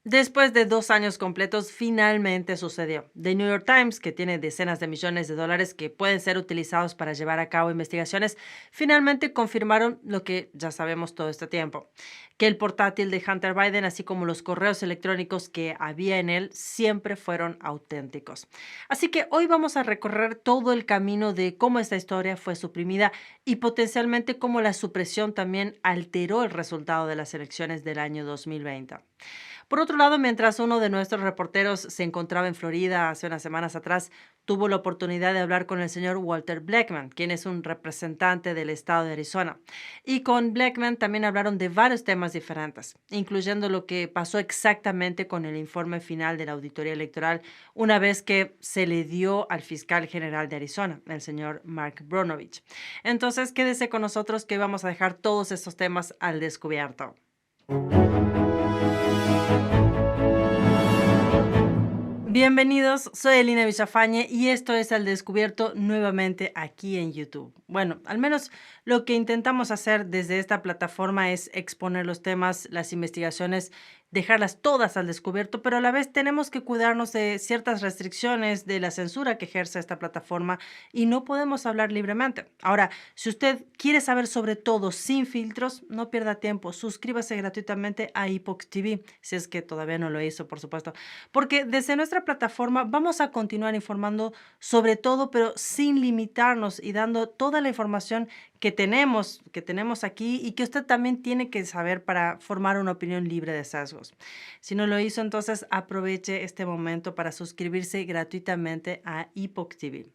Después de 2 años completos, finalmente sucedió. The New York Times, que tiene decenas de millones de dólares que pueden ser utilizados para llevar a cabo investigaciones, finalmente confirmaron lo que ya sabemos todo este tiempo, que el portátil de Hunter Biden, así como los correos electrónicos que había en él, siempre fueron auténticos. Así que hoy vamos a recorrer todo el camino de cómo esta historia fue suprimida y potencialmente cómo la supresión también alteró el resultado de las elecciones del año 2020. Por otro lado, mientras uno de nuestros reporteros se encontraba en Florida hace unas semanas atrás, tuvo la oportunidad de hablar con el señor Walter Blackman, quien es un representante del estado de Arizona. Y con Blackman también hablaron de varios temas diferentes, incluyendo lo que pasó exactamente con el informe final de la auditoría electoral una vez que se le dio al fiscal general de Arizona, el señor Mark Bronovich. Entonces, quédese con nosotros que vamos a dejar todos estos temas al descubierto. Bienvenidos, soy Elina Villafañe y esto es Al Descubierto nuevamente aquí en YouTube. Bueno, al menos lo que intentamos hacer desde esta plataforma es exponer los temas, las investigaciones, dejarlas todas al descubierto, pero a la vez tenemos que cuidarnos de ciertas restricciones, de la censura que ejerce esta plataforma y no podemos hablar libremente. Ahora, si usted quiere saber sobre todo sin filtros, no pierda tiempo, suscríbase gratuitamente a Epoch TV, si es que todavía no lo hizo, por supuesto, porque desde nuestra plataforma vamos a continuar informando sobre todo, pero sin limitarnos y dando toda la información que tenemos aquí y que usted también tiene que saber para formar una opinión libre de sesgos. Si no lo hizo, entonces aproveche este momento para suscribirse gratuitamente a Epoch TV.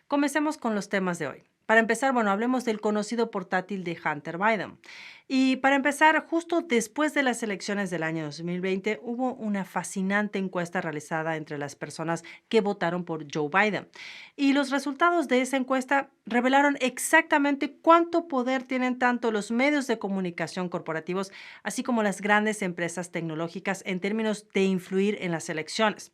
Comencemos con los temas de hoy. Para empezar, bueno, hablemos del conocido portátil de Hunter Biden. Y para empezar, justo después de las elecciones del año 2020, hubo una fascinante encuesta realizada entre las personas que votaron por Joe Biden. Y los resultados de esa encuesta revelaron exactamente cuánto poder tienen tanto los medios de comunicación corporativos, así como las grandes empresas tecnológicas en términos de influir en las elecciones.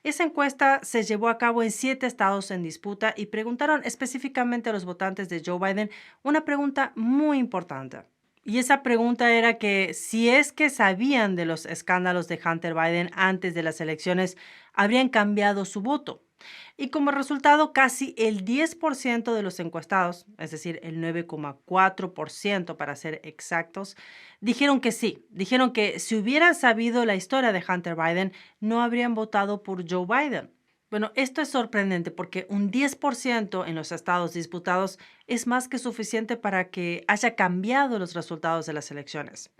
Esa encuesta se llevó a cabo en 7 estados en disputa y preguntaron específicamente a los votantes de Joe Biden una pregunta muy importante. Y esa pregunta era que si es que sabían de los escándalos de Hunter Biden antes de las elecciones, habrían cambiado su voto. Y como resultado, casi el 10% de los encuestados, es decir, el 9,4% para ser exactos, dijeron que sí, dijeron que si hubieran sabido la historia de Hunter Biden, no habrían votado por Joe Biden. Bueno, esto es sorprendente porque un 10% en los estados disputados es más que suficiente para que haya cambiado los resultados de las elecciones.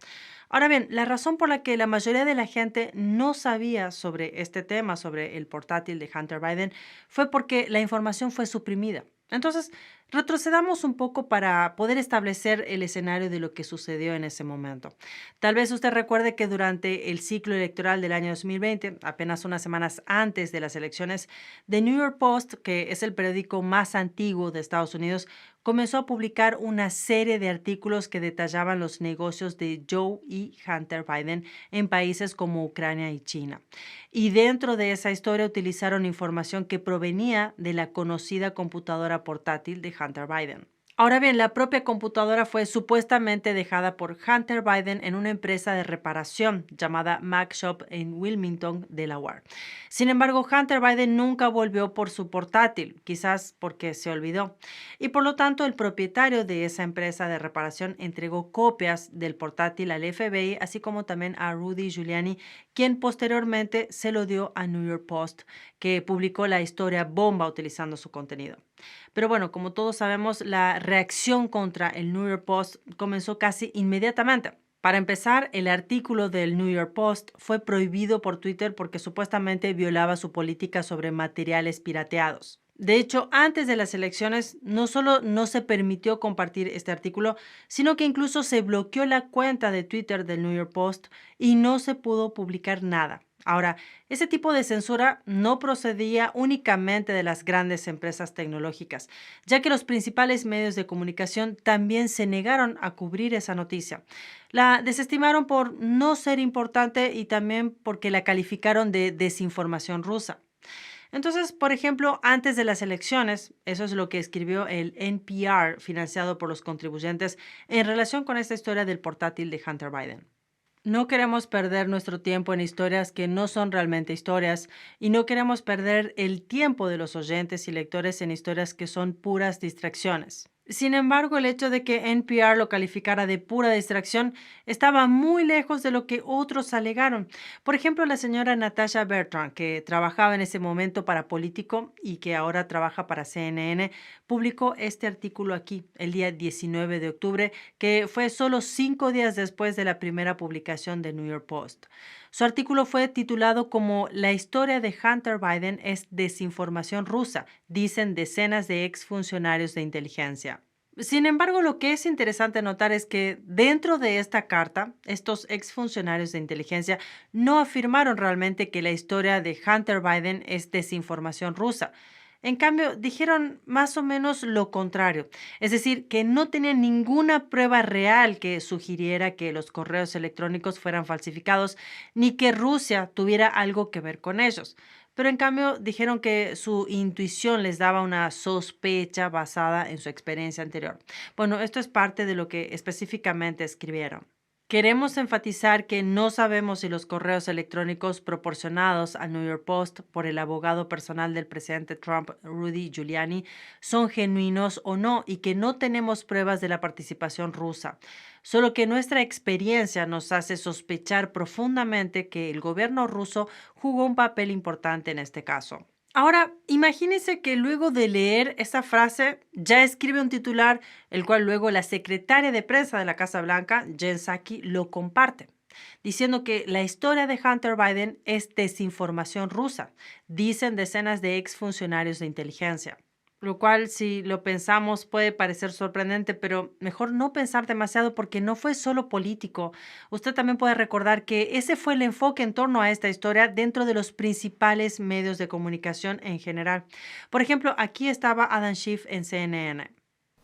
Ahora bien, la razón por la que la mayoría de la gente no sabía sobre este tema, sobre el portátil de Hunter Biden, fue porque la información fue suprimida. Entonces, retrocedamos un poco para poder establecer el escenario de lo que sucedió en ese momento. Tal vez usted recuerde que durante el ciclo electoral del año 2020, apenas unas semanas antes de las elecciones, The New York Post, que es el periódico más antiguo de Estados Unidos, comenzó a publicar una serie de artículos que detallaban los negocios de Joe y Hunter Biden en países como Ucrania y China. Y dentro de esa historia utilizaron información que provenía de la conocida computadora portátil de Hunter Biden. Ahora bien, la propia computadora fue supuestamente dejada por Hunter Biden en una empresa de reparación llamada Mac Shop en Wilmington, Delaware. Sin embargo, Hunter Biden nunca volvió por su portátil, quizás porque se olvidó. Y por lo tanto, el propietario de esa empresa de reparación entregó copias del portátil al FBI, así como también a Rudy Giuliani, quien posteriormente se lo dio a New York Post, que publicó la historia bomba utilizando su contenido. Pero bueno, como todos sabemos, la reacción contra el New York Post comenzó casi inmediatamente. Para empezar, el artículo del New York Post fue prohibido por Twitter porque supuestamente violaba su política sobre materiales pirateados. De hecho, antes de las elecciones, no solo no se permitió compartir este artículo, sino que incluso se bloqueó la cuenta de Twitter del New York Post y no se pudo publicar nada. Ahora, ese tipo de censura no procedía únicamente de las grandes empresas tecnológicas, ya que los principales medios de comunicación también se negaron a cubrir esa noticia. La desestimaron por no ser importante y también porque la calificaron de desinformación rusa. Entonces, por ejemplo, antes de las elecciones, eso es lo que escribió el NPR, financiado por los contribuyentes, en relación con esta historia del portátil de Hunter Biden. No queremos perder nuestro tiempo en historias que no son realmente historias y no queremos perder el tiempo de los oyentes y lectores en historias que son puras distracciones. Sin embargo, el hecho de que NPR lo calificara de pura distracción estaba muy lejos de lo que otros alegaron. Por ejemplo, la señora Natasha Bertrand, que trabajaba en ese momento para Político y que ahora trabaja para CNN, publicó este artículo aquí el día 19 de octubre, que fue solo 5 días después de la primera publicación de New York Post. Su artículo fue titulado como La historia de Hunter Biden es desinformación rusa, dicen decenas de exfuncionarios de inteligencia. Sin embargo, lo que es interesante notar es que dentro de esta carta, estos exfuncionarios de inteligencia no afirmaron realmente que la historia de Hunter Biden es desinformación rusa. En cambio, dijeron más o menos lo contrario, es decir, que no tenían ninguna prueba real que sugiriera que los correos electrónicos fueran falsificados, ni que Rusia tuviera algo que ver con ellos. Pero en cambio dijeron que su intuición les daba una sospecha basada en su experiencia anterior. Bueno, esto es parte de lo que específicamente escribieron. Queremos enfatizar que no sabemos si los correos electrónicos proporcionados al New York Post por el abogado personal del presidente Trump, Rudy Giuliani, son genuinos o no y que no tenemos pruebas de la participación rusa. Solo que nuestra experiencia nos hace sospechar profundamente que el gobierno ruso jugó un papel importante en este caso. Ahora, imagínense que luego de leer esa frase, ya escribe un titular, el cual luego la secretaria de prensa de la Casa Blanca, Jen Psaki, lo comparte, diciendo que la historia de Hunter Biden es desinformación rusa, dicen decenas de exfuncionarios de inteligencia. Lo cual, si lo pensamos, puede parecer sorprendente, pero mejor no pensar demasiado porque no fue solo político. Usted también puede recordar que ese fue el enfoque en torno a esta historia dentro de los principales medios de comunicación en general. Por ejemplo, aquí estaba Adam Schiff en CNN.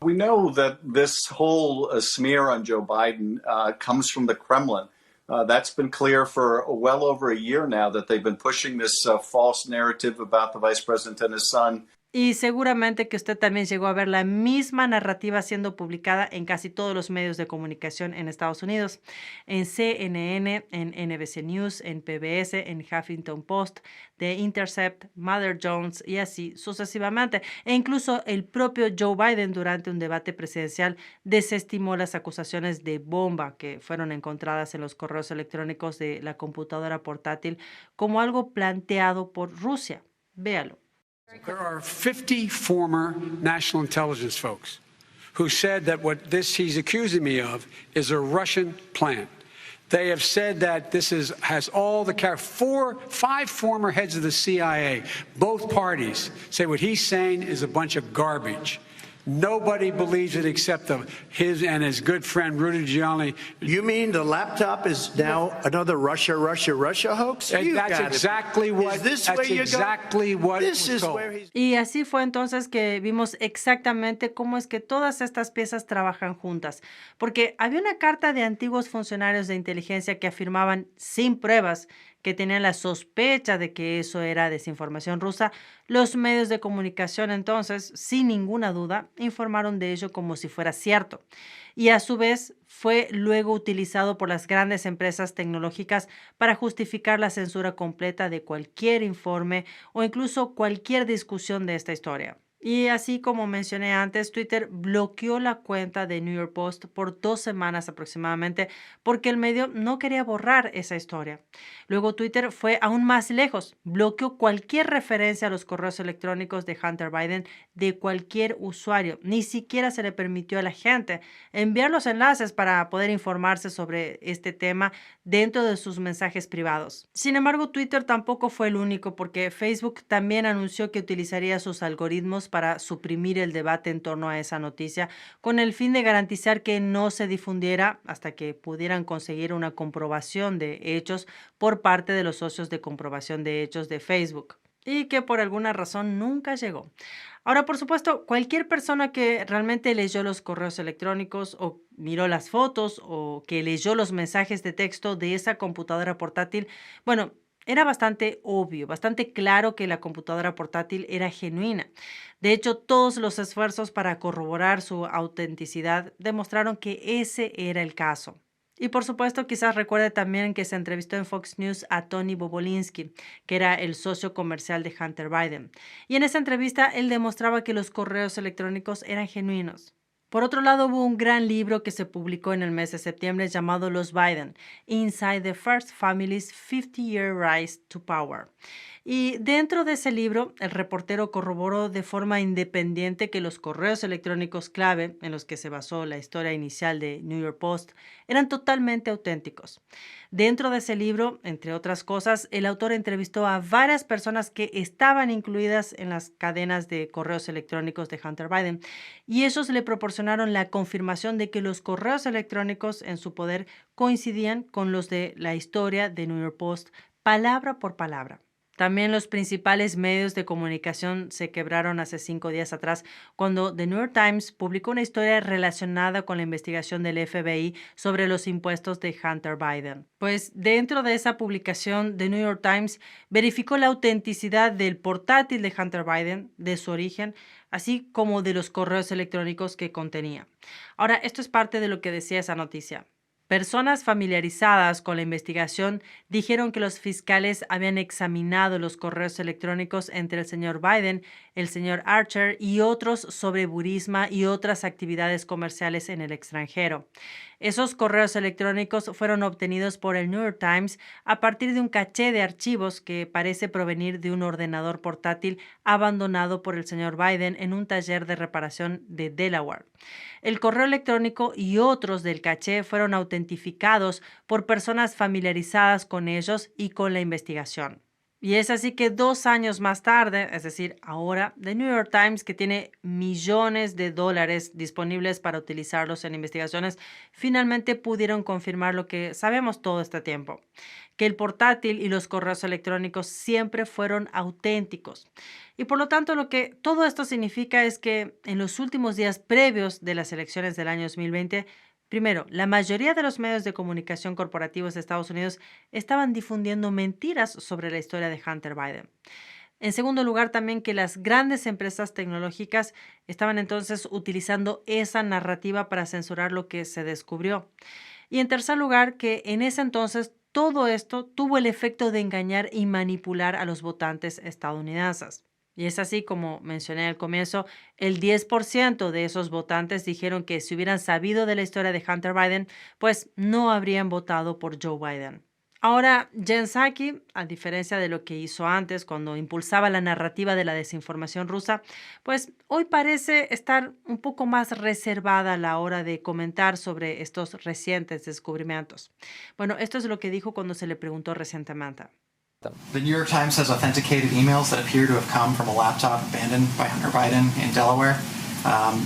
We know that this whole smear on Joe Biden comes from the Kremlin. That's been clear for well over a year now that they've been pushing this false narrative about the vice president and his son. Y seguramente que usted también llegó a ver la misma narrativa siendo publicada en casi todos los medios de comunicación en Estados Unidos, en CNN, en NBC News, en PBS, en Huffington Post, The Intercept, Mother Jones y así sucesivamente. E incluso el propio Joe Biden durante un debate presidencial desestimó las acusaciones de bomba que fueron encontradas en los correos electrónicos de la computadora portátil como algo planteado por Rusia. Véalo. There are 50 former national intelligence folks who said that what he's accusing me of is a Russian plant. They have said that has all the five former heads of the CIA, both parties say what he's saying is a bunch of garbage. Nobody believes it except his and his good friend Rudy Giuliani. You mean the laptop is now another Russia hoax? That's exactly what. That's exactly what. This is where he's. Y así fue entonces que vimos exactamente cómo es que todas estas piezas trabajan juntas, porque había una carta de antiguos funcionarios de inteligencia que afirmaban sin pruebas que tenían la sospecha de que eso era desinformación rusa. Los medios de comunicación entonces, sin ninguna duda, informaron de ello como si fuera cierto. Y a su vez fue luego utilizado por las grandes empresas tecnológicas para justificar la censura completa de cualquier informe o incluso cualquier discusión de esta historia. Y así como mencioné antes, Twitter bloqueó la cuenta de New York Post por 2 semanas aproximadamente porque el medio no quería borrar esa historia. Luego Twitter fue aún más lejos, bloqueó cualquier referencia a los correos electrónicos de Hunter Biden de cualquier usuario. Ni siquiera se le permitió a la gente enviar los enlaces para poder informarse sobre este tema dentro de sus mensajes privados. Sin embargo, Twitter tampoco fue el único porque Facebook también anunció que utilizaría sus algoritmos para suprimir el debate en torno a esa noticia con el fin de garantizar que no se difundiera hasta que pudieran conseguir una comprobación de hechos por parte de los socios de comprobación de hechos de Facebook y que por alguna razón nunca llegó. Ahora, por supuesto, cualquier persona que realmente leyó los correos electrónicos o miró las fotos o que leyó los mensajes de texto de esa computadora portátil, bueno, era bastante obvio, bastante claro que la computadora portátil era genuina. De hecho, todos los esfuerzos para corroborar su autenticidad demostraron que ese era el caso. Y por supuesto, quizás recuerde también que se entrevistó en Fox News a Tony Bobulinski, que era el socio comercial de Hunter Biden. Y en esa entrevista él demostraba que los correos electrónicos eran genuinos. Por otro lado, hubo un gran libro que se publicó en el mes de septiembre llamado Los Biden, Inside the First Family's 50-Year Rise to Power. Y dentro de ese libro, el reportero corroboró de forma independiente que los correos electrónicos clave en los que se basó la historia inicial de New York Post eran totalmente auténticos. Dentro de ese libro, entre otras cosas, el autor entrevistó a varias personas que estaban incluidas en las cadenas de correos electrónicos de Hunter Biden y ellos le proporcionaron la confirmación de que los correos electrónicos en su poder coincidían con los de la historia de New York Post, palabra por palabra. También los principales medios de comunicación se quebraron hace 5 días atrás cuando The New York Times publicó una historia relacionada con la investigación del FBI sobre los impuestos de Hunter Biden. Pues dentro de esa publicación, The New York Times verificó la autenticidad del portátil de Hunter Biden, de su origen, así como de los correos electrónicos que contenía. Ahora, esto es parte de lo que decía esa noticia. Personas familiarizadas con la investigación dijeron que los fiscales habían examinado los correos electrónicos entre el señor Biden, el señor Archer y otros sobre Burisma y otras actividades comerciales en el extranjero. Esos correos electrónicos fueron obtenidos por el New York Times a partir de un caché de archivos que parece provenir de un ordenador portátil abandonado por el señor Biden en un taller de reparación de Delaware. El correo electrónico y otros del caché fueron autentificados por personas familiarizadas con ellos y con la investigación. Y es así que 2 años más tarde, es decir, ahora, The New York Times, que tiene millones de dólares disponibles para utilizarlos en investigaciones, finalmente pudieron confirmar lo que sabemos todo este tiempo, que el portátil y los correos electrónicos siempre fueron auténticos. Y por lo tanto, lo que todo esto significa es que en los últimos días previos de las elecciones del año 2020, primero, la mayoría de los medios de comunicación corporativos de Estados Unidos estaban difundiendo mentiras sobre la historia de Hunter Biden. En segundo lugar, también que las grandes empresas tecnológicas estaban entonces utilizando esa narrativa para censurar lo que se descubrió. Y en tercer lugar, que en ese entonces todo esto tuvo el efecto de engañar y manipular a los votantes estadounidenses. Y es así como mencioné al comienzo, el 10% de esos votantes dijeron que si hubieran sabido de la historia de Hunter Biden, pues no habrían votado por Joe Biden. Ahora, Jen Psaki, a diferencia de lo que hizo antes cuando impulsaba la narrativa de la desinformación rusa, pues hoy parece estar un poco más reservada a la hora de comentar sobre estos recientes descubrimientos. Bueno, esto es lo que dijo cuando se le preguntó recientemente. The New York Times has authenticated emails that appear to have come from a laptop abandoned by Hunter Biden in Delaware.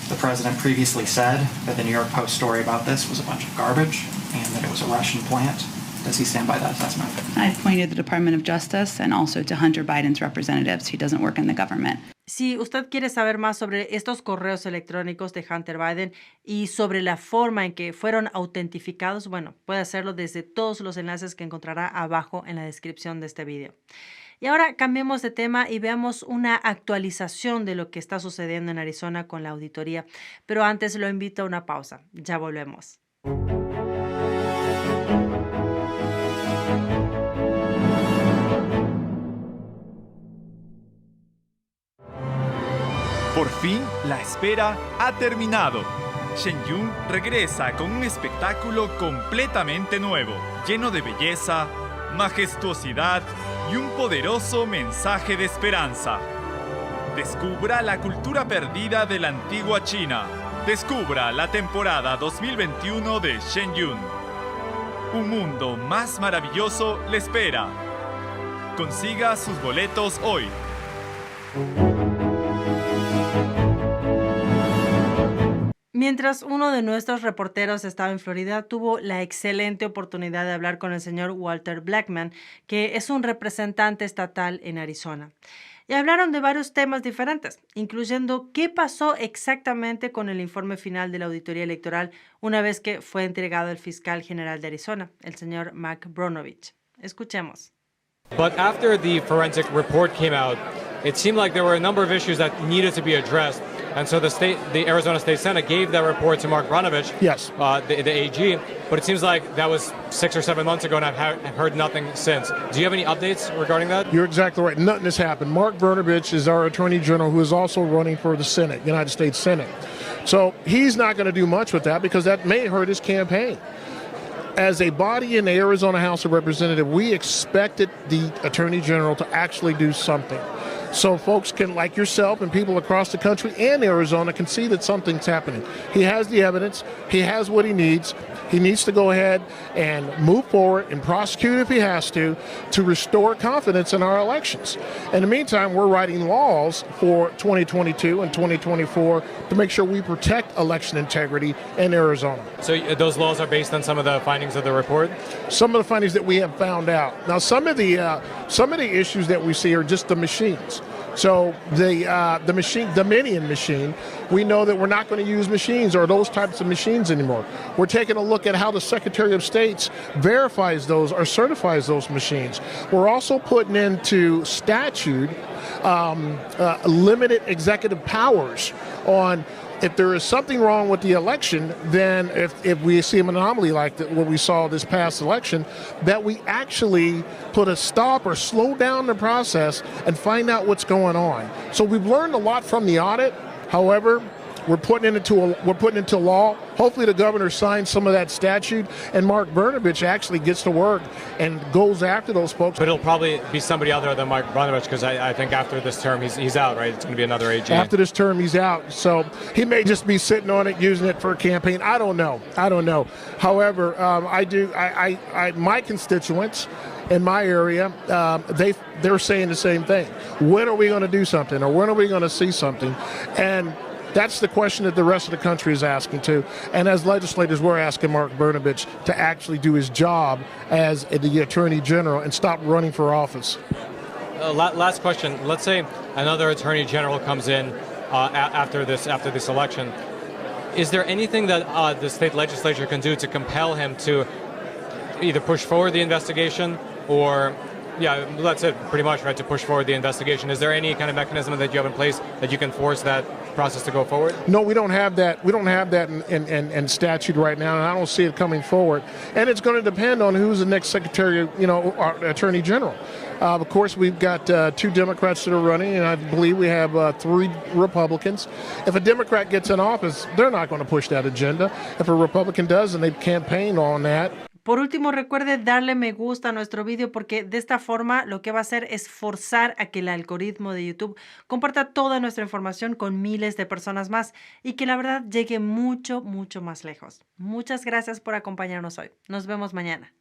The president previously said that the New York Post story about this was a bunch of garbage and that it was a Russian plant. Does he stand by that assessment? I've pointed the Department of Justice and also to Hunter Biden's representatives. He doesn't work in the government. Si usted quiere saber más sobre estos correos electrónicos de Hunter Biden y sobre la forma en que fueron autentificados, bueno, puede hacerlo desde todos los enlaces que encontrará abajo en la descripción de este video. Y ahora cambiemos de tema y veamos una actualización de lo que está sucediendo en Arizona con la auditoría. Pero antes lo invito a una pausa. Ya volvemos. Por fin, la espera ha terminado. Shenyun regresa con un espectáculo completamente nuevo, lleno de belleza, majestuosidad y un poderoso mensaje de esperanza. Descubra la cultura perdida de la antigua China. Descubra la temporada 2021 de Shenyun. Un mundo más maravilloso le espera. Consiga sus boletos hoy. Mientras uno de nuestros reporteros estaba en Florida, tuvo la excelente oportunidad de hablar con el señor Walter Blackman, que es un representante estatal en Arizona. Y hablaron de varios temas diferentes, incluyendo qué pasó exactamente con el informe final de la auditoría electoral una vez que fue entregado al fiscal general de Arizona, el señor Mac Bronovich. Escuchemos. But after the forensic report came out, it seemed like there were a number of issues that needed to be addressed. And so the Arizona State Senate gave that report to Mark Brnovich, Yes. The AG, but it seems like that was 6 or 7 months ago, and I've heard nothing since. Do you have any updates regarding that? You're exactly right. Nothing has happened. Mark Brnovich is our Attorney General who is also running for the Senate, United States Senate. So he's not going to do much with that because that may hurt his campaign. As a body in the Arizona House of Representatives, we expected the Attorney General to actually do something. So folks can, like yourself and people across the country and Arizona, can see that something's happening. He has the evidence. He has what he needs. He needs to go ahead and move forward and prosecute if he has to restore confidence in our elections. In the meantime, we're writing laws for 2022 and 2024 to make sure we protect election integrity in Arizona. So those laws are based on some of the findings of the report? Some of the findings that we have found out. Now, some of the issues that we see are just the machines. So the machine, Dominion machine, we know that we're not going to use machines or those types of machines anymore. We're taking a look at how the Secretary of State verifies those or certifies those machines. We're also putting into statute limited executive powers on if there is something wrong with the election, then if we see an anomaly like what we saw this past election, that we actually put a stop or slow down the process and find out what's going on. So we've learned a lot from the audit. However, we're putting it into law. Hopefully the governor signs some of that statute and Mark Brnovich actually gets to work and goes after those folks. But it'll probably be somebody other than Mark Brnovich because I think after this term he's out, right? It's going to be another AG. After this term he's out. So he may just be sitting on it, using it for a campaign. I don't know. However, my constituents in my area, they're saying the same thing. When are we going to do something, or when are we going to see something? And that's the question that the rest of the country is asking too. And as legislators, we're asking Mark Brnovich to actually do his job as the Attorney General and stop running for office. Last question. Let's say another Attorney General comes in after this election. Is there anything that the state legislature can do to compel him to either push forward the investigation or, that's it, pretty much, right, to push forward the investigation? Is there any kind of mechanism that you have in place that you can force that process to go forward? No, we don't have that. We don't have that in statute right now, and I don't see it coming forward. And it's going to depend on who's the next Secretary, our Attorney General. Of course, we've got 2 Democrats that are running, and I believe we have 3 Republicans. If a Democrat gets in office, they're not going to push that agenda. If a Republican does, and they've campaigned on that. Por último, recuerde darle me gusta a nuestro video porque de esta forma lo que va a hacer es forzar a que el algoritmo de YouTube comparta toda nuestra información con miles de personas más y que la verdad llegue mucho, mucho más lejos. Muchas gracias por acompañarnos hoy. Nos vemos mañana.